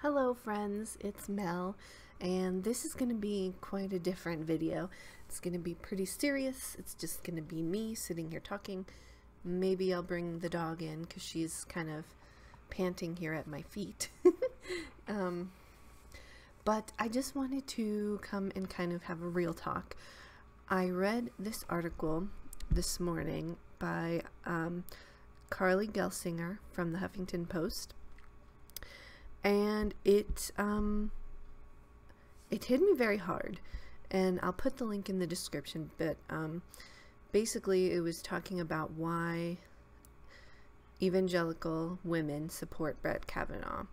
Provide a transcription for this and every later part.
Hello friends, it's Mel, and this is going to be quite a different video. It's going to be pretty serious. It's just going to be me sitting here talking. Maybe I'll bring the dog in because she's kind of panting here at my feet. But I just wanted to come and kind of have a real talk. I read this article this morning by Carly Gelsinger from the Huffington Post. And it hit me very hard, and I'll put the link in the description, but basically it was talking about why evangelical women support Brett Kavanaugh.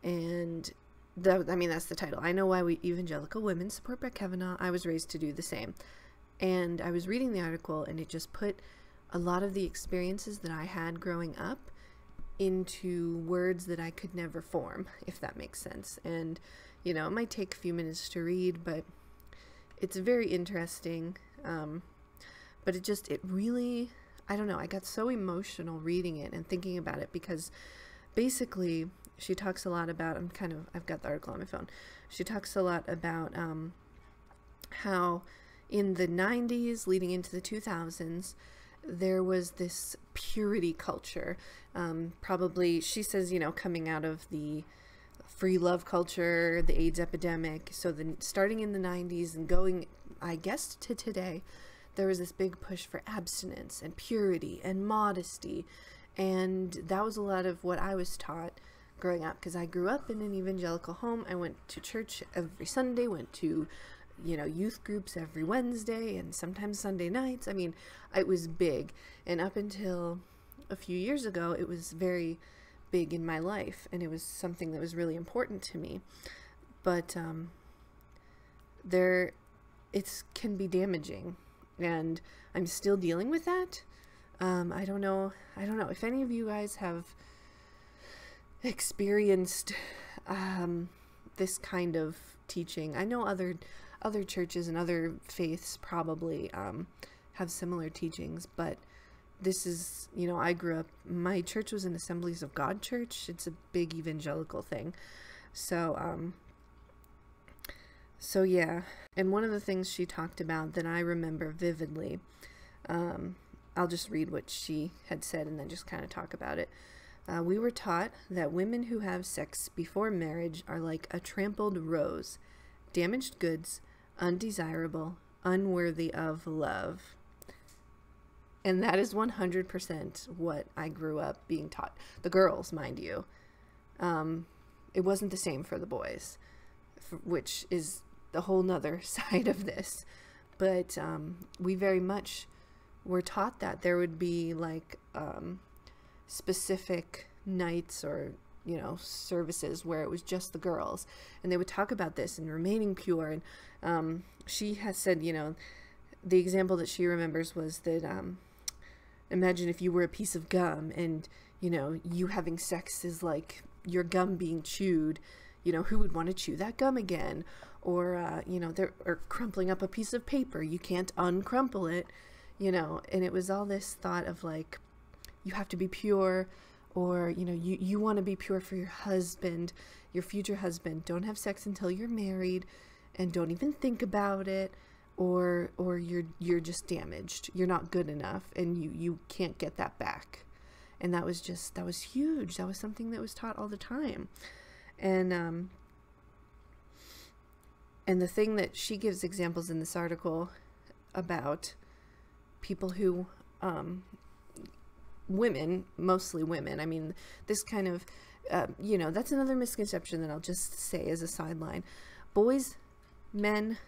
And that's the title. I know why evangelical women support Brett Kavanaugh. I was raised to do the same. And I was reading the article, and it just put a lot of the experiences that I had growing up into words that I could never form, if that makes sense. And you know, it might take a few minutes to read, but it's very interesting. But it really, I don't know, I got so emotional reading it and thinking about it, because basically she talks a lot about, I've got the article on my phone. She talks a lot about how in the 90s leading into the 2000s there was this purity culture, probably, she says, you know, coming out of the free love culture, the AIDS epidemic. So then starting in the 90s and going, I guess, to today, there was this big push for abstinence and purity and modesty. And that was a lot of what I was taught growing up, because I grew up in an evangelical home. I went to church every Sunday, went to, you know, youth groups every Wednesday and sometimes Sunday nights. I mean, it was big. And up until a few years ago, it was very big in my life, and it was something that was really important to me. But it can be damaging, and I'm still dealing with that. I don't know if any of you guys have experienced this kind of teaching. I know other churches and other faiths probably have similar teachings, but this is, you know, I grew up, my church was an Assemblies of God church. It's a big evangelical thing. So yeah. And one of the things she talked about that I remember vividly, I'll just read what she had said and then just kind of talk about it. We were taught that women who have sex before marriage are like a trampled rose, damaged goods, undesirable, unworthy of love. And that is 100% what I grew up being taught. The girls, mind you. It wasn't the same for the boys, which is the whole nother side of this. But we very much were taught that there would be like specific nights or, you know, services where it was just the girls, and they would talk about this and remaining pure. And she has said, you know, the example that she remembers was that imagine if you were a piece of gum, and you know, you having sex is like your gum being chewed. You know, who would want to chew that gum again? Or you know, or crumpling up a piece of paper, you can't uncrumple it, you know. And it was all this thought of like, you have to be pure, or you know, you want to be pure for your husband, your future husband. Don't have sex until you're married, and don't even think about it, or you're just damaged. You're not good enough, and you can't get that back. And that was huge. That was something that was taught all the time. And the thing that she gives examples in this article about people who women, mostly women. I mean, this kind of, you know, that's another misconception that I'll just say as a sideline. Boys, men,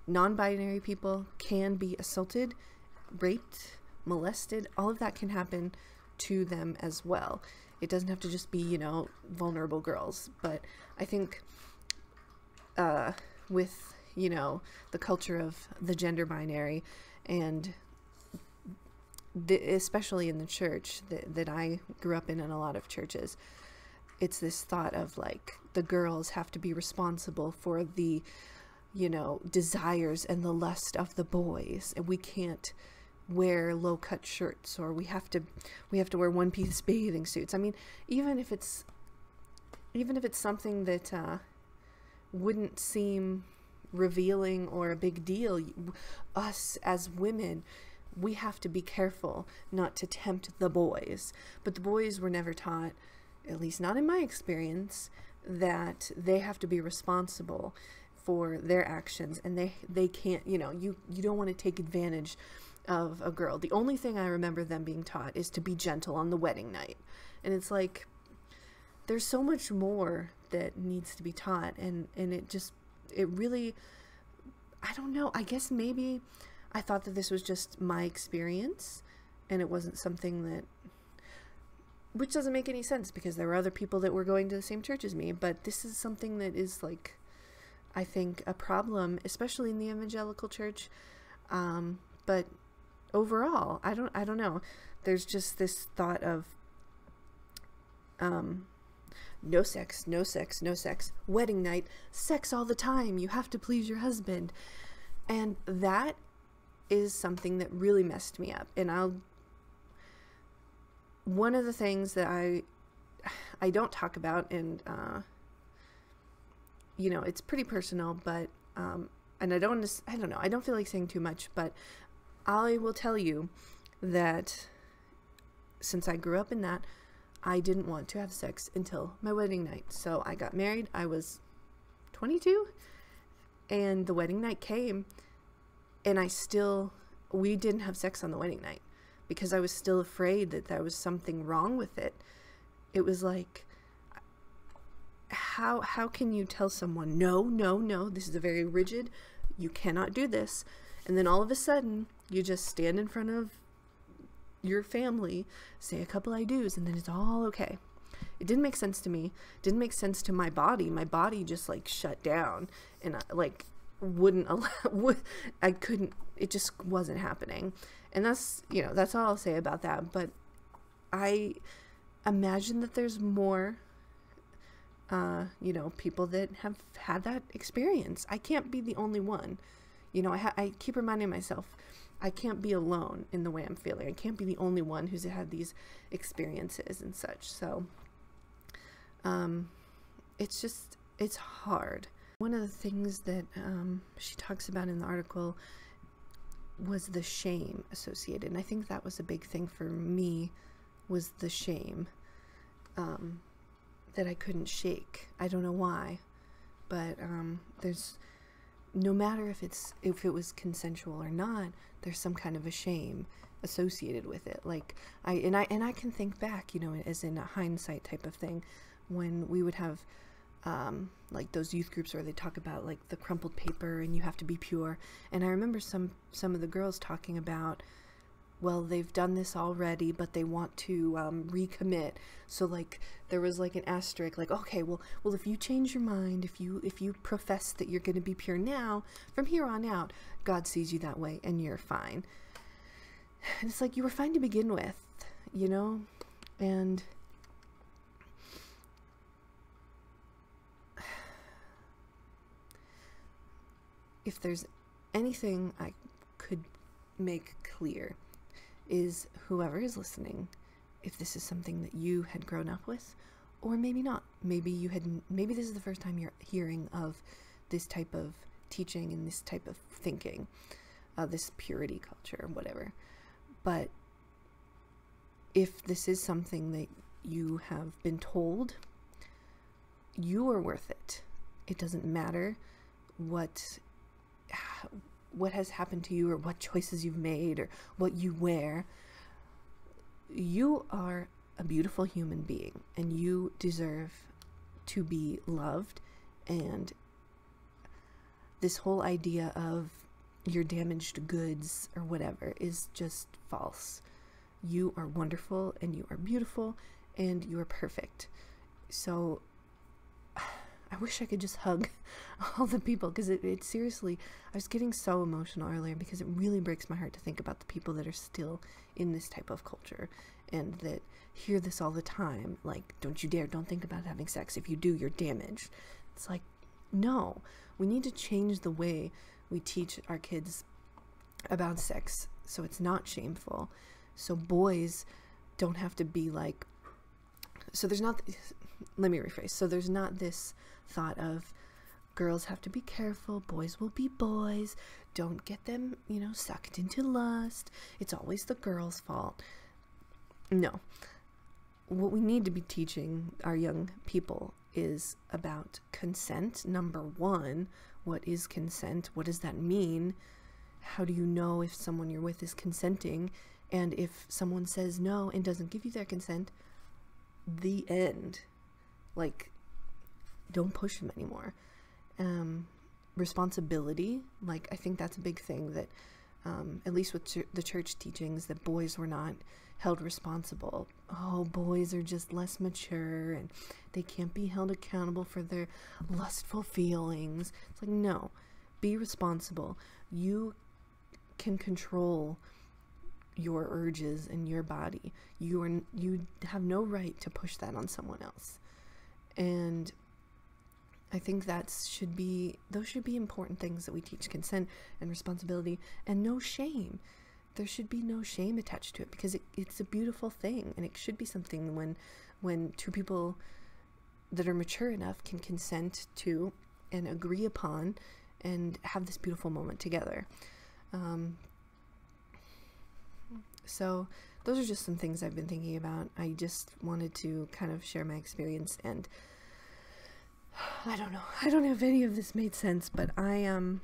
non-binary people can be assaulted, raped, molested. All of that can happen to them as well. It doesn't have to just be, you know, vulnerable girls. But I think with, you know, the culture of the gender binary, and especially in the church that I grew up in a lot of churches, it's this thought of like, the girls have to be responsible for the, you know, desires and the lust of the boys, and we can't wear low-cut shirts, or we have to wear one-piece bathing suits. I mean, even if it's even if it's something that wouldn't seem revealing or a big deal, us as women, we have to be careful not to tempt the boys. But the boys were never taught, at least not in my experience, that they have to be responsible for their actions, and they can't, you know, you don't want to take advantage of a girl. The only thing I remember them being taught is to be gentle on the wedding night. And it's like, there's so much more that needs to be taught, and it really, I don't know, I guess maybe I thought that this was just my experience and it wasn't something that, which doesn't make any sense because there were other people that were going to the same church as me, but this is something that is, like, I think a problem, especially in the evangelical church. But overall, I don't know. There's just this thought of, no sex, no sex, no sex, wedding night, sex all the time, you have to please your husband. And that is something that really messed me up. And one of the things that I don't talk about, and you know, it's pretty personal, but and I don't know, I don't feel like saying too much, but I will tell you that since I grew up in that, I didn't want to have sex until my wedding night. So I got married, I was 22, and the wedding night came, and we didn't have sex on the wedding night because I was still afraid that there was something wrong with it. It was like, how can you tell someone, no, this is a very rigid, you cannot do this, and then all of a sudden you just stand in front of your family, say a couple I do's, and then it's all okay. It didn't make sense to me. It didn't make sense to my body. My body just, like, shut down, and I, like, wouldn't allow, I couldn't, it just wasn't happening. And that's, you know, that's all I'll say about that. But I imagine that there's more, you know, people that have had that experience. I can't be the only one. You know, I keep reminding myself, I can't be alone in the way I'm feeling. I can't be the only one who's had these experiences and such. So, it's hard. One of the things that she talks about in the article was the shame associated. And I think that was a big thing for me, was the shame that I couldn't shake. I don't know why, but there's, no matter if it was consensual or not, there's some kind of a shame associated with it. Like, I can think back, you know, as in a hindsight type of thing, when we would have like those youth groups where they talk about, like, the crumpled paper and you have to be pure. And I remember some of the girls talking about, well, they've done this already, but they want to recommit. So, like, there was, like, an asterisk, like, okay, well, if you change your mind, if you profess that you're going to be pure now, from here on out, God sees you that way, and you're fine. And it's like, you were fine to begin with, you know? And if there's anything I could make clear, is whoever is listening, if this is something that you had grown up with, or maybe not, maybe this is the first time you're hearing of this type of teaching and this type of thinking, this purity culture or whatever. But if this is something that you have been told, you are worth it. It doesn't matter what has happened to you or what choices you've made or what you wear. You are a beautiful human being, and you deserve to be loved. And this whole idea of your damaged goods or whatever is just false. You are wonderful, and you are beautiful, and you are perfect. So I wish I could just hug all the people, because it seriously, I was getting so emotional earlier because it really breaks my heart to think about the people that are still in this type of culture and that hear this all the time. Like, don't you dare, don't think about having sex. If you do, you're damaged. It's like, no, we need to change the way we teach our kids about sex so it's not shameful. So boys don't have to be like, so there's not, let me rephrase. So there's not this thought of girls have to be careful, boys will be boys, don't get them, sucked into lust, it's always the girl's fault. No. What we need to be teaching our young people is about consent. Number one, what is consent? What does that mean? How do you know if someone you're with is consenting? And if someone says no and doesn't give you their consent, the end. Like, don't push them anymore. Responsibility, like, I think that's a big thing that, at least with the church teachings, that boys were not held responsible. Oh, boys are just less mature and they can't be held accountable for their lustful feelings. It's like, no, be responsible. You can control your urges and your body. You have no right to push that on someone else. And I think those should be important things that we teach: consent and responsibility, and no shame. There should be no shame attached to it, because it's a beautiful thing, and it should be something when two people that are mature enough can consent to and agree upon and have this beautiful moment together. So those are just some things I've been thinking about. I just wanted to kind of share my experience, and I don't know if any of this made sense, but I'm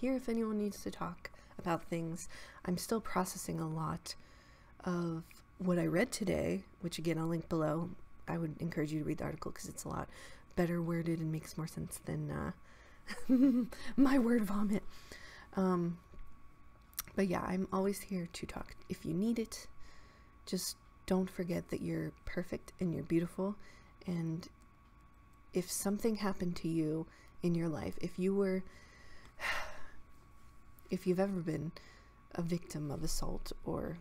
here if anyone needs to talk about things. I'm still processing a lot of what I read today, which again I'll link below. I would encourage you to read the article because it's a lot better worded and makes more sense than my word vomit. But yeah, I'm always here to talk if you need it. Just don't forget that you're perfect and you're beautiful, and if something happened to you in your life, if you've ever been a victim of assault or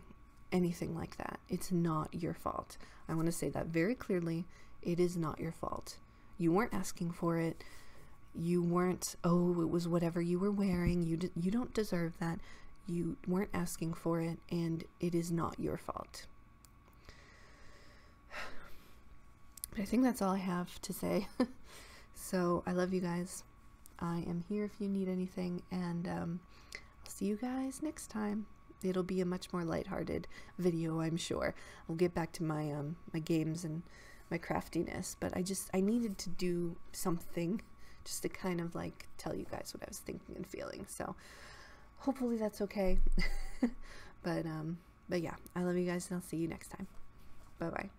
anything like that, it's not your fault. I want to say that very clearly. It is not your fault. You weren't asking for it. You weren't, it was whatever you were wearing. You don't deserve that. You weren't asking for it, and it is not your fault. But I think that's all I have to say. So I love you guys. I am here if you need anything, and I'll see you guys next time. It'll be a much more lighthearted video, I'm sure. I'll get back to my my games and my craftiness, but I needed to do something just to kind of like tell you guys what I was thinking and feeling. So hopefully that's okay. But yeah, I love you guys, and I'll see you next time. Bye bye.